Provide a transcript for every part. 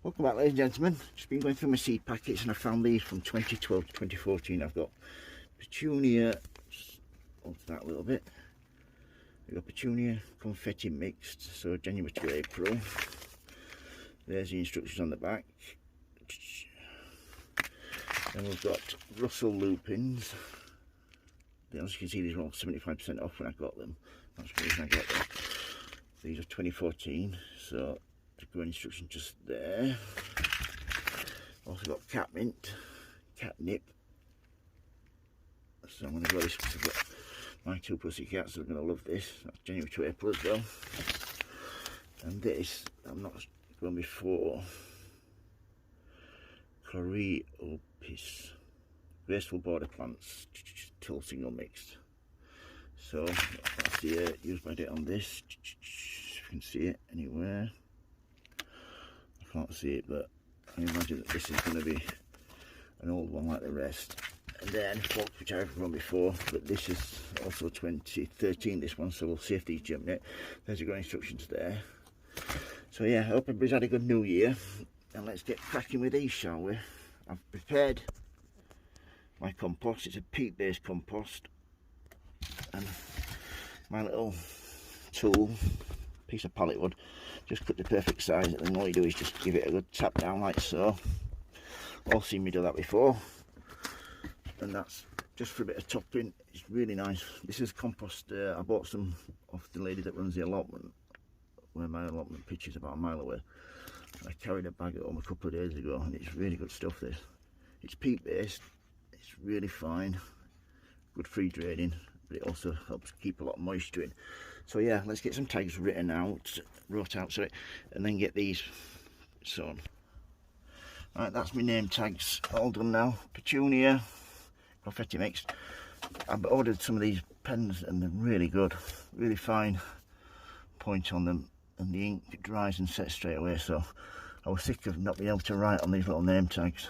Welcome back, ladies and gentlemen. Just been going through my seed packets and I found these from 2012 to 2014. I've got Petunia, up that a little bit. We've got Petunia confetti mixed, so January to April. There's the instructions on the back. Then we've got Russell Lupins. As you can see, these were all 75% off when I got them. That's the reason I got them. These are 2014, so the growing instruction just there. Also got Catmint, Catnip. So I'm going to grow this because I've got my two pussy cats, so they're going to love this. That's January to April as well. And this, I'm not grown before. Coreopsis, graceful border plants, till single mixed. So that's the use by date on this. If you can see it anywhere. I can't see it, but I imagine that this is going to be an old one like the rest. And then Phlox, which I've grown before, but this is also 2013, this one, so we'll see if these germinate. There's the growing instructions there. So yeah, I hope everybody's had a good new year, and let's get cracking with these, shall we? I've prepared my compost. It's a peat based compost, and my little tool, piece of pallet wood, just cut the perfect size, and then all you do is just give it a good tap down like so. All seen me do that before, and that's just for a bit of topping. It's really nice. This is compost. I bought some off the lady that runs the allotment, where my allotment pitch is about a mile away. I carried a bag at home a couple of days ago, and it's really good stuff. This, it's peat based. It's really fine, good free draining, but it also helps keep a lot of moisture in. So yeah, let's get some tags wrote out, sorry, and then get these sewn. Right, that's my name tags all done now. Petunia, confetti mixed. I've ordered some of these pens and they're really good, really fine point on them, and the ink dries and sets straight away. So I was sick of not being able to write on these little name tags.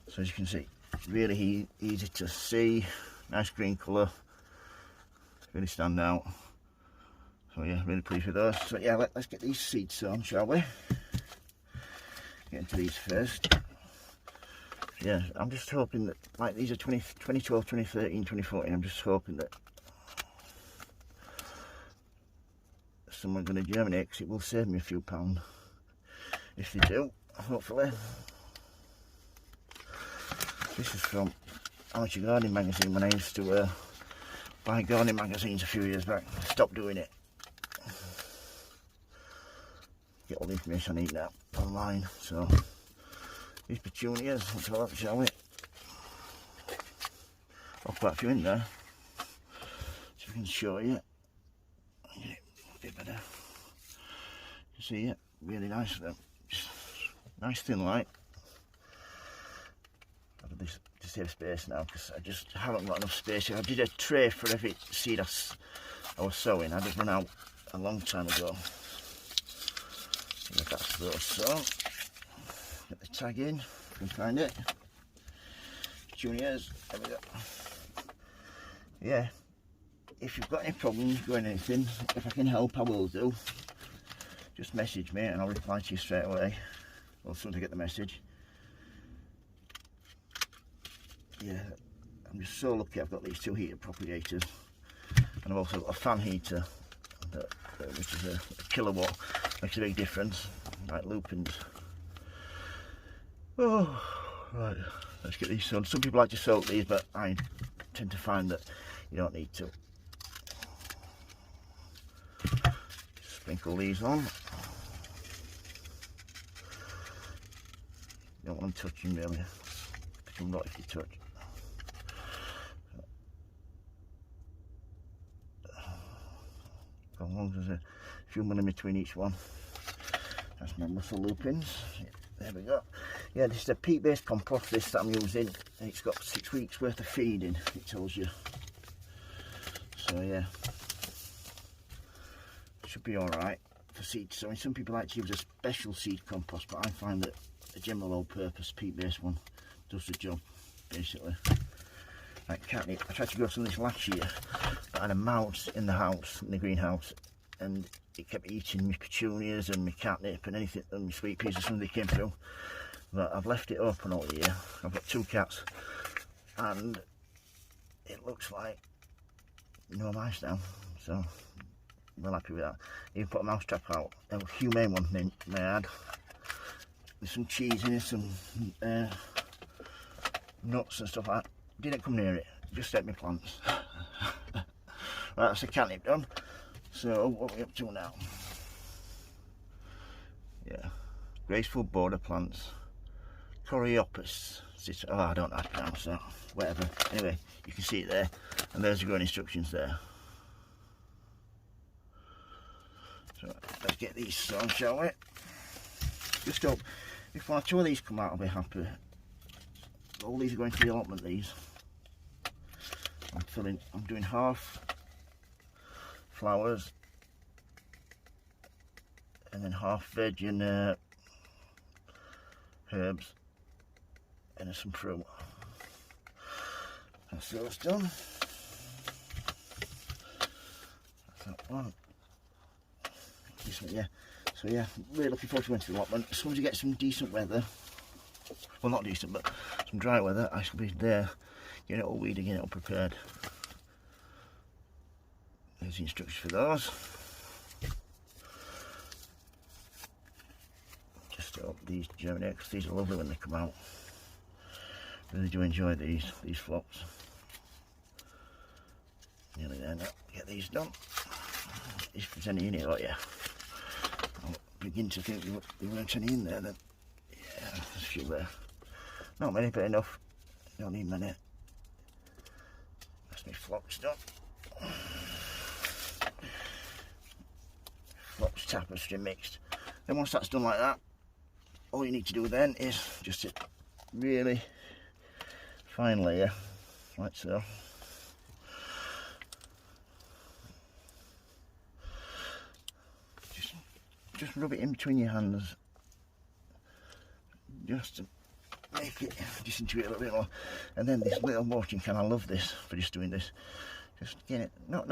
So as you can see, really easy to see, nice green colour, really stand out. So yeah, really pleased with those. So yeah, let's get these seeds sown, shall we? Get into these first. Yeah, I'm just hoping that, like, these are 2012, 2013, 2014, I'm just hoping that some are going to germinate, because it will save me a few pounds if they do, hopefully. This is from Amateur Gardening Magazine, when I used to buy gardening magazines a few years back. I stopped doing it. Get all the information I need now online. So these petunias, let's have a look, shall we? Got quite a few in there, so I can show you. Get it a bit better. You see it? Really nice though. Just nice thin light. This to save space now, because I just haven't got enough space here. I did a tray for every seed I was sowing. I did run out a long time ago. Yeah, that's those. So get the tag in if I can find it. Petunias, there we go. Yeah, if you've got any problems growing anything, if I can help, I will do. Just message me and I'll reply to you straight away. Well, as soon as I get the message. Yeah, I'm just so lucky I've got these two heater propagators, and I've also got a fan heater, which is a kilowatt, makes a big difference, like Lupins. Oh, right, let's get these sown. Some people like to soak these, but I tend to find that you don't need to. Sprinkle these on. You don't want them touching really, they can rot if you touch. As long as there's a few mil in between each one. That's my Russell Lupins. Yeah, there we go. Yeah, this is a peat based compost this that I'm using, and it's got 6 weeks worth of feeding, it tells you. So yeah, should be alright for seed sowing. Some people like to use a special seed compost, but I find that a general all purpose peat based one does the job basically. Like catnip, I tried to grow some of this last year, but I had a mouse in the house, in the greenhouse, and it kept eating my petunias and my catnip and anything, and my sweet peas or something they came through. But I've left it open all year. I've got 2 cats, and it looks like no mice now, so I'm well happy with that. Even put a mouse trap out, a humane one may I add. There's some cheese in it, some nuts and stuff like that. Didn't come near it, just ate my plants. Right, that's the catnip done. So what are we up to now? Yeah, graceful border plants. Coreopsis. Oh, I don't know how to pronounce that. Whatever. Anyway, you can see it there, and there's the growing instructions there. So let's get these sown, shall we? Just hope if 1 or 2 of these come out, I'll be happy. All these are going to the allotment. These I'm doing half flowers and then half veg and herbs and some fruit. That's those done. That's that one. This one, yeah. So yeah, really looking forward to going to the allotment. As soon as you get some decent weather, well not decent, but some dry weather, I shall be there, getting it all weeding, getting it all prepared. There's the instructions for those. Just hope these germinate, because these are lovely when they come out. Really do enjoy these Phlox. Nearly there now. Get these done. If there's any in here, oh yeah. I'll begin to think there weren't any in there then. Yeah, there's a few there. Not many, but enough. Don't need many. That's my Phlox done. Phlox tapestry mixed. Then once that's done like that, all you need to do then is just a really fine layer, like so. Just rub it in between your hands, just to make it disintegrate a little bit more. And then this little watering can, I love this for just doing this. Just getting it, not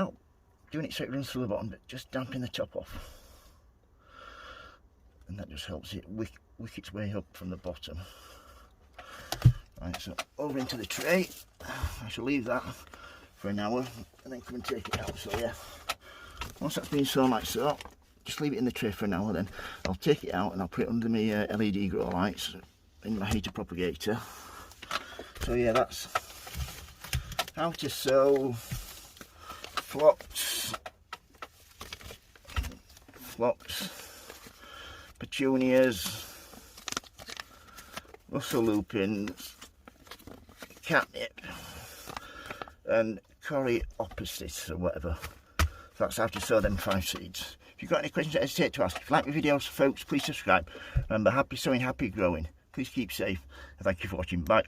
doing it so it runs through the bottom, but just damping the top off. And that just helps it wick its way up from the bottom. Right, so over into the tray. I shall leave that for an hour and then come and take it out. So yeah, once that's been sown like so, just leave it in the tray for an hour, then I'll take it out and I'll put it under my LED grow lights in my heater propagator. So yeah, that's how to sow Phlox, Petunias, Lupins, Catnip and Coreopsis or whatever. That's how to sow them 5 seeds. If you've got any questions, don't hesitate to ask. If you like my videos, folks, please subscribe. Remember, happy sowing, happy growing. Please keep safe, and thank you for watching. Bye.